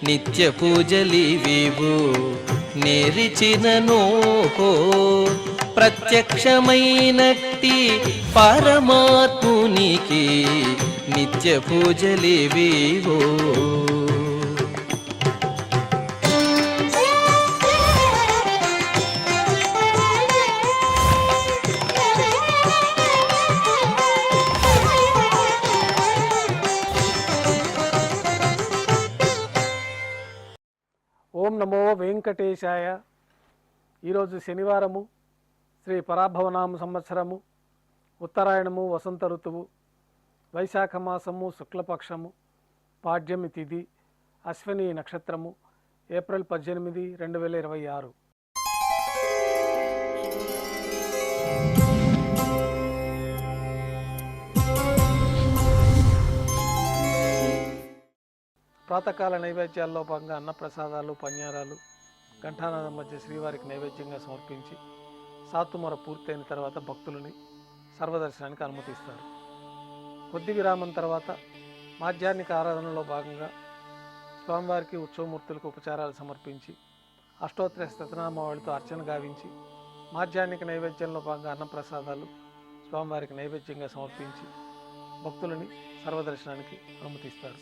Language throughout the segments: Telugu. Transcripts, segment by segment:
నిత్య పూజలివివు నేరిచినను ప్రత్యక్షమైనట్టి పరమాత్మునికి నిత్య పూజలివివో. ఓం నమో వెంకటేశాయ. ఈరోజు శనివారము, శ్రీ పరాభవనామ సంవత్సరము, ఉత్తరాయణము, వసంత ఋతువు, వైశాఖ మాసము, శుక్లపక్షము, పాడ్యమి తిథి, అశ్విని నక్షత్రము, ఏప్రిల్ 18, 2026. ప్రాతకాల నైవేద్యాల్లో భాగంగా అన్నప్రసాదాలు, పన్యారాలు ఘంటానాదం మధ్య శ్రీవారికి నైవేద్యంగా సమర్పించి సాతుమొర పూర్తయిన తర్వాత భక్తులని సర్వదర్శనానికి అనుమతిస్తారు. కొద్ది విరామం తర్వాత మాధ్యాహ్నిక ఆరాధనలో భాగంగా స్వామివారికి ఉత్సవమూర్తులకు ఉపచారాలు సమర్పించి అష్టోత్తర శతనామావళితో అర్చన గావించి మాధ్యాహ్నిక నైవేద్యంలో భాగంగా అన్నప్రసాదాలు స్వామివారికి నైవేద్యంగా సమర్పించి భక్తులని సర్వదర్శనానికి అనుమతిస్తారు.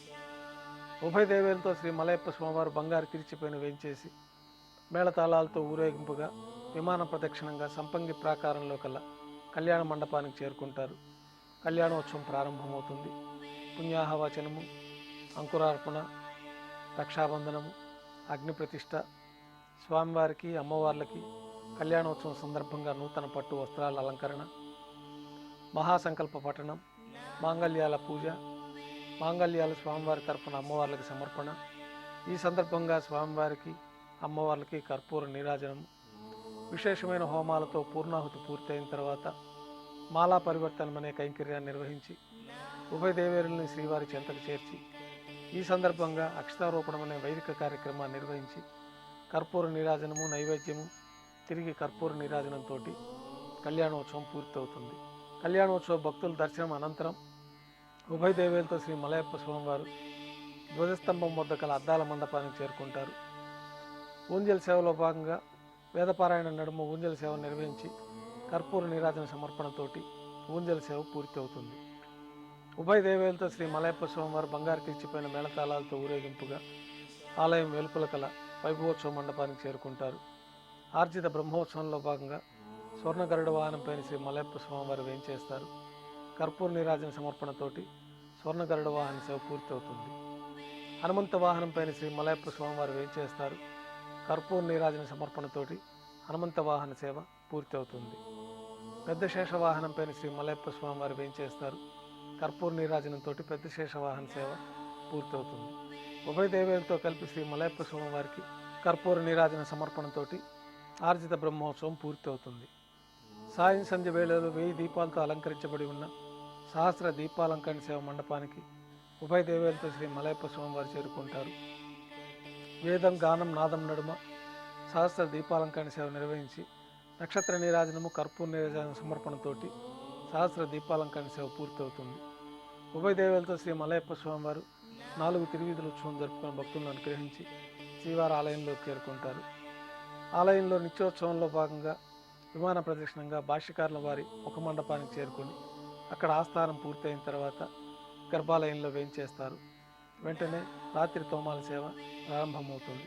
ఉభయ దేవేలతో శ్రీ మలయప్ప స్వామివారు బంగారు కిరిచిపైన వేంచేసి మేళతాళాలతో ఊరేగింపుగా విమాన ప్రదక్షిణంగా సంపంగి ప్రాకారంలో కల్లా కళ్యాణ మండపానికి చేరుకుంటారు. కళ్యాణోత్సవం ప్రారంభమవుతుంది. పుణ్యాహవచనము, అంకురార్పణ, రక్షాబంధనము, అగ్నిప్రతిష్ఠ, స్వామివారికి అమ్మవార్లకి కళ్యాణోత్సవం సందర్భంగా నూతన పట్టు వస్త్రాల అలంకరణ, మహాసంకల్ప పఠనం, మాంగళ్యాల పూజ, మాంగళ్యాలు స్వామివారి తరఫున అమ్మవార్లకి సమర్పణ. ఈ సందర్భంగా స్వామివారికి అమ్మవార్లకి కర్పూర నీరాజనం, విశేషమైన హోమాలతో పూర్ణాహుతి పూర్తయిన తర్వాత మాలా పరివర్తనం అనే కైంకర్యాన్ని నిర్వహించి ఉభయ దేవేరుల్ని శ్రీవారి చెంతకు చేర్చి ఈ సందర్భంగా అక్షతారోపణం అనే వైదిక కార్యక్రమాన్ని నిర్వహించి కర్పూర నీరాజనము, నైవేద్యము, తిరిగి కర్పూర నీరాజనంతో కళ్యాణోత్సవం పూర్తవుతుంది. కళ్యాణోత్సవ భక్తుల దర్శనం అనంతరం ఉభయ దేవేలతో శ్రీ మలయప్ప స్వామివారు ధ్వజస్తంభం వద్ద కల అద్దాల మండపానికి చేరుకుంటారు. ఊంజల్ సేవలో భాగంగా వేదపారాయణ నడుమ ఊంజల్ సేవ నిర్వహించి కర్పూర నీరాజన సమర్పణతోటి ఊంజల్ సేవ పూర్తి అవుతుంది. ఉభయ దేవేలతో శ్రీ మలయప్ప స్వామివారు బంగారు కిరిచిపోయిన మేళతాళాలతో ఊరేగింపుగా ఆలయం వెలుపల కల వైభవోత్సవ మండపానికి చేరుకుంటారు. ఆర్జిత బ్రహ్మోత్సవంలో భాగంగా స్వర్ణ గరుడ వాహనంపైన శ్రీ మలయప్ప స్వామివారు వేంచేస్తారు. కర్పూర నీరాజన సమర్పణతోటి స్వర్ణ గరుడ వాహన సేవ పూర్తి అవుతుంది. హనుమంత వాహనంపైన శ్రీ మలయప్ప స్వామివారు వేంచేస్తారు. కర్పూర నీరాజన సమర్పణతోటి హనుమంత వాహన సేవ పూర్తి అవుతుంది. పెద్ద శేష వాహనంపైన శ్రీ మలయప్ప స్వామివారు వేంచేస్తారు. కర్పూర నీరాజనంతో పెద్ద శేష వాహన సేవ పూర్తవుతుంది. ఉభయ దేవేలతో కలిపి శ్రీ మలయప్ప స్వామివారికి కర్పూర నీరాజన సమర్పణతోటి ఆర్జిత బ్రహ్మోత్సవం పూర్తి అవుతుంది. సాయం సంధ్య వేళలో 1000 దీపాలతో అలంకరించబడి ఉన్న సహస్ర దీపాలంకరణ సేవ మండపానికి ఉభయ దేవేలతో శ్రీ మలయప్ప స్వామివారు చేరుకుంటారు. వేదం, గానం, నాదం నడుమ సహస్ర దీపాలంకరణ సేవ నిర్వహించి నక్షత్ర నీరాజనము, కర్పూర నీరాజన సమర్పణతోటి సహస్ర దీపాలంకరణ సేవ పూర్తవుతుంది. ఉభయ దేవేలతో శ్రీ మలయప్ప స్వామివారు 4 తిరువీధుల ఉత్సవం జరుపుకున్న భక్తులను అనుగ్రహించి శ్రీవారి ఆలయంలోకి చేరుకుంటారు. ఆలయంలో నిత్యోత్సవంలో భాగంగా విమాన ప్రదక్షిణంగా భాష్యకారుల వారి ముఖ మండపానికి చేరుకొని అక్కడ ఆస్థానం పూర్తయిన తర్వాత గర్భాలయంలో వేంచేస్తారు. వెంటనే రాత్రి తోమాల సేవ ప్రారంభమవుతుంది.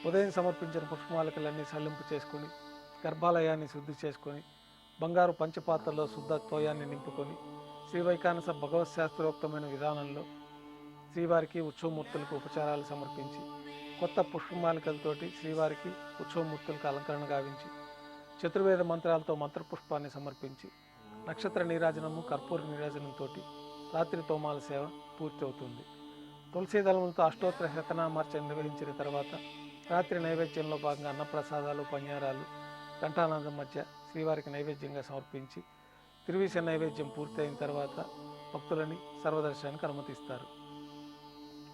ఉదయం సమర్పించిన పుష్పమాలికలన్నీ సల్లింపు చేసుకొని గర్భాలయాన్ని శుద్ధి చేసుకొని బంగారు పంచపాత్రలో శుద్ధ తోయాన్ని నింపుకొని శ్రీ వైకానస భగవత్ శాస్త్రోక్తమైన విధానంలో శ్రీవారికి ఉత్సవమూర్తులకు ఉపచారాలు సమర్పించి కొత్త పుష్పమాలికలతోటి శ్రీవారికి ఉత్సవమూర్తులకు అలంకరణ గావించి చతుర్వేద మంత్రాలతో మంత్రపుష్పాన్ని సమర్పించి నక్షత్ర నీరాజనము, కర్పూర నీరాజనంతో రాత్రి తోమాల సేవ పూర్తి అవుతుంది. తులసీ దళములతో అష్టోత్తర శతనామార్చన నిర్వహించిన తర్వాత రాత్రి నైవేద్యంలో భాగంగా అన్నప్రసాదాలు, పన్యారాలు ఘంటానాదం మధ్య శ్రీవారికి నైవేద్యంగా సమర్పించి తిరువిష నైవేద్యం పూర్తయిన తర్వాత భక్తులని సర్వదర్శనానికి అనుమతిస్తారు.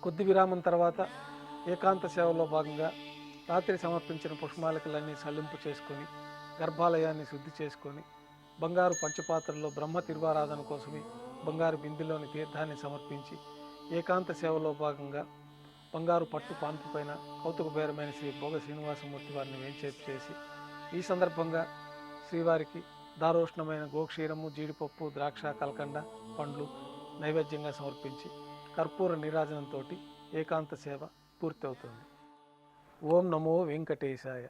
కొద్ది విరామం తర్వాత ఏకాంత సేవలో భాగంగా రాత్రి సమర్పించిన పుష్పమాలికలన్నీ సల్లింపు చేసుకొని గర్భాలయాన్ని శుద్ధి చేసుకొని బంగారు పంచపాత్రలో బ్రహ్మ తిరువారాధన కోసమే బంగారు బిందెలోని తీర్థాన్ని సమర్పించి ఏకాంత సేవలో భాగంగా బంగారు పట్టు పాన్పు పైన కౌతుకబేరమైన శ్రీ భోగ శ్రీనివాసమూర్తి వారిని వేంచేపు చేసి ఈ సందర్భంగా శ్రీవారికి దారోష్ణమైన గోక్షీరము జీడిపప్పు ద్రాక్ష కలకండ పండ్లు నైవేద్యంగా సమర్పించి కర్పూర నీరాజనంతో ఏకాంత సేవ పూర్తి అవుతుంది. ఓం నమో వెంకటేశాయ.